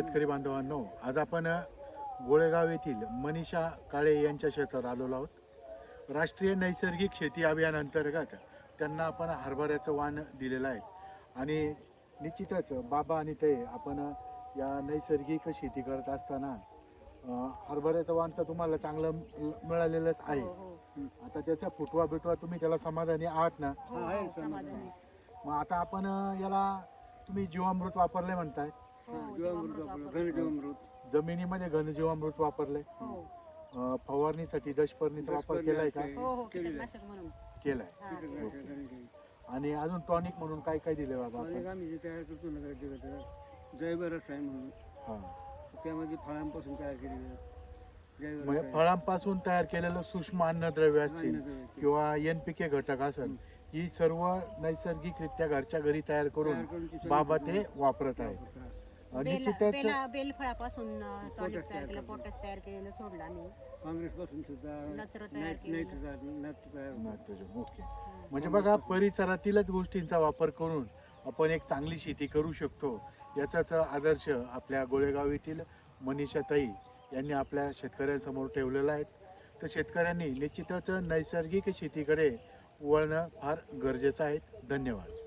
शेतकरी बांधवांनो, आज आपण गोळेगाव येथील मनीषा काळे यांच्या शेतात आलेलो आहोत. राष्ट्रीय नैसर्गिक शेती अभियान अंतर्गत त्यांना आपण हरभऱ्याचं वाण दिलेलं आहे आणि निश्चितच बाबा आणि ते आपण या नैसर्गिक शेती करत असताना हरभऱ्याचं वाण तर तुम्हाला चांगलं मिळालेलंच आहे. आता त्याचा फुटवा बिटवा तुम्ही त्याला समाधानी आहात ना? मग आता आपण याला तुम्ही जीवामृत वापरले म्हणताय. जमिनीमध्ये घनजीवामृत वापरले, फवारणीसाठी दशपर्णीचा वापर केलाय का? केलाय. आणि अजून टॉनिक म्हणून काय काय दिले बाबा? जैवरस आहे म्हणून, त्यामध्ये फळांपासून तयार केलेलं, म्हणजे फळांपासून तयार केलेलं सूक्ष्म अन्नद्रव्य असतील किंवा NPK घटक असेल, ही सर्व नैसर्गिकरित्या घरच्या घरी तयार करून बाबा ते वापरत आहेत. बेलफळापासून टॉनिक तयार केलं, पोटॅश तयार केलेलं सोडलं आम्ही. काँग्रेसपासून सुद्धा नत्र तयार केलं. ओके. म्हणजे बघा, परिसरातीलच गोष्टींचा वापर करून आपण एक चांगली शेती करू शकतो, याचाच आदर्श आपल्या गोळेगाव येथील मनीषा ताई यांनी आपल्या शेतकऱ्यांसमोर ठेवलेला आहे. तर शेतकऱ्यांनी निश्चितच नैसर्गिक शेतीकडे वळणं फार गरजेचं आहे. धन्यवाद.